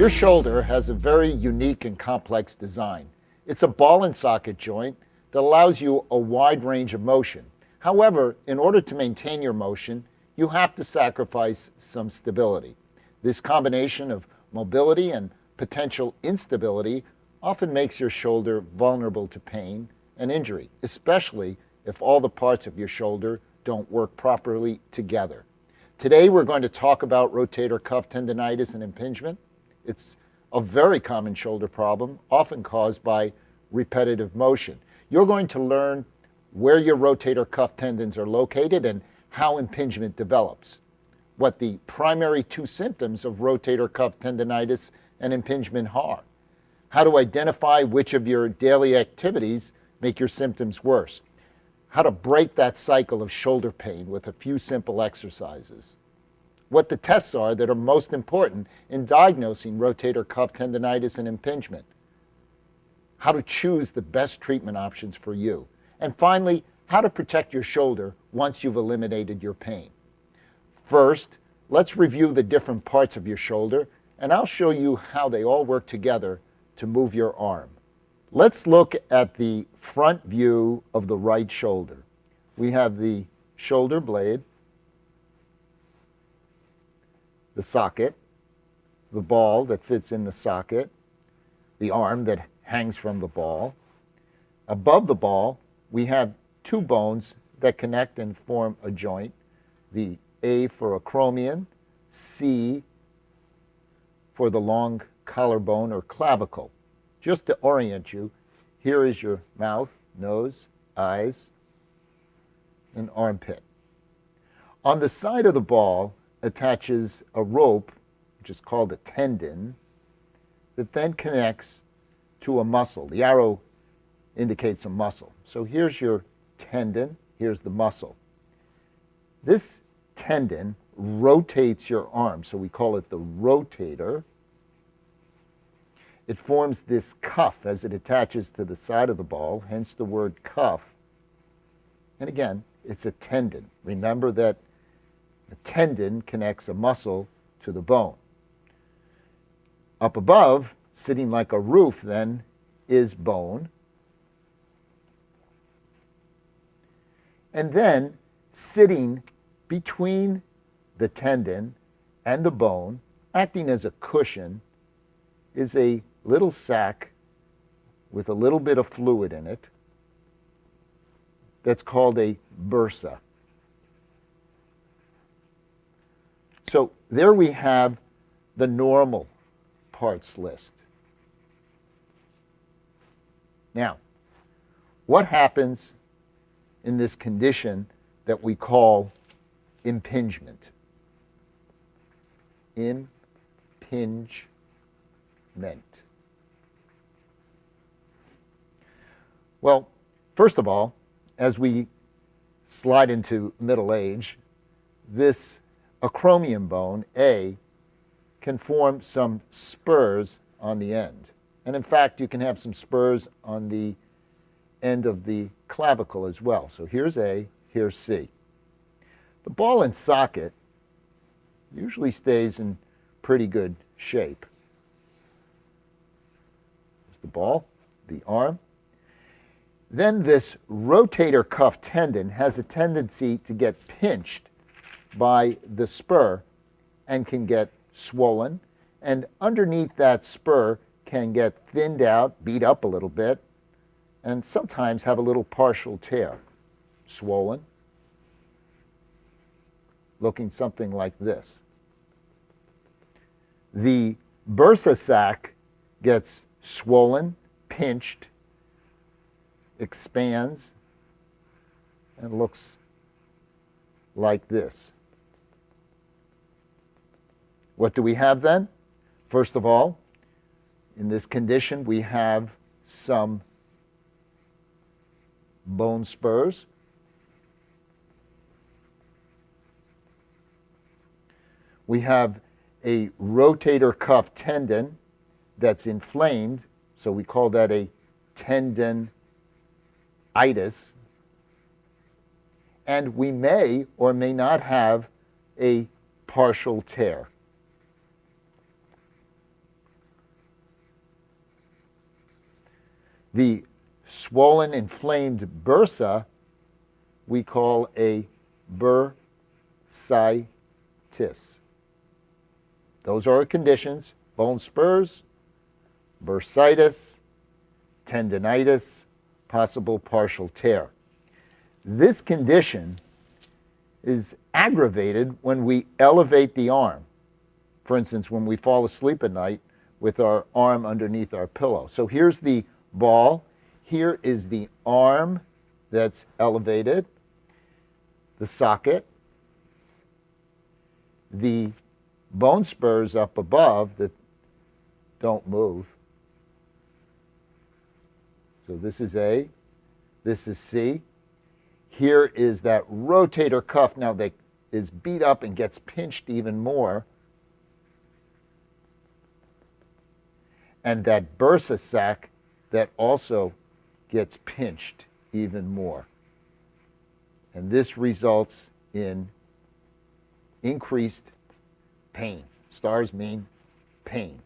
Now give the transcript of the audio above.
Your shoulder has a very unique and complex design. It's a ball and socket joint that allows you a wide range of motion. However, in order to maintain your motion, you have to sacrifice some stability. This combination of mobility and potential instability often makes your shoulder vulnerable to pain and injury, especially if all the parts of your shoulder don't work properly together. Today we're going to talk about rotator cuff tendonitis and impingement. It's a very common shoulder problem, often caused by repetitive motion. You're going to learn where your rotator cuff tendons are located and how impingement develops, what the primary two symptoms of rotator cuff tendonitis and impingement are, how to identify which of your daily activities make your symptoms worse, how to break that cycle of shoulder pain with a few simple exercises, what the tests are that are most important in diagnosing rotator cuff tendonitis and impingement, how to choose the best treatment options for you, and finally, how to protect your shoulder once you've eliminated your pain. First, let's review the different parts of your shoulder, and I'll show you how they all work together to move your arm. Let's look at the front view of the right shoulder. We have the shoulder blade, the socket, the ball that fits in the socket, the arm that hangs from the ball. Above the ball, we have two bones that connect and form a joint, the A for acromion, C for the long collarbone or clavicle. Just to orient you, here is your mouth, nose, eyes, and armpit. On the side of the ball attaches a rope, which is called a tendon, that then connects to a muscle. The arrow indicates a muscle. So here's your tendon, here's the muscle. This tendon rotates your arm, so we call it the rotator. It forms this cuff as it attaches to the side of the ball, hence the word cuff. And again, it's a tendon. Remember that a tendon connects a muscle to the bone. Up above, sitting like a roof then, is bone. And then, sitting between the tendon and the bone, acting as a cushion, is a little sac with a little bit of fluid in it that's called a bursa. So there we have the normal parts list. Now, what happens in this condition that we call impingement? Impingement. Well, first of all, as we slide into middle age, this acromion bone, A, can form some spurs on the end. And in fact, you can have some spurs on the end of the clavicle as well. So here's A, here's C. The ball and socket usually stays in pretty good shape. There's the ball, the arm. Then this rotator cuff tendon has a tendency to get pinched by the spur and can get swollen, and underneath that spur can get thinned out, beat up a little bit, and sometimes have a little partial tear, swollen, looking something like this. The bursa sac gets swollen, pinched, expands, and looks like this. What do we have then? First of all, in this condition, we have some bone spurs. We have a rotator cuff tendon that's inflamed, so we call that a tendonitis. And we may or may not have a partial tear. The swollen, inflamed bursa we call a bursitis. Those are our conditions: bone spurs, bursitis, tendonitis, possible partial tear. This condition is aggravated when we elevate the arm. For instance, when we fall asleep at night with our arm underneath our pillow. So here's the ball. Here is the arm that's elevated, the socket, the bone spurs up above that don't move. So this is A, this is C. Here is that rotator cuff now that is beat up and gets pinched even more. And that bursa sac that also gets pinched even more. And this results in increased pain. Stars mean pain.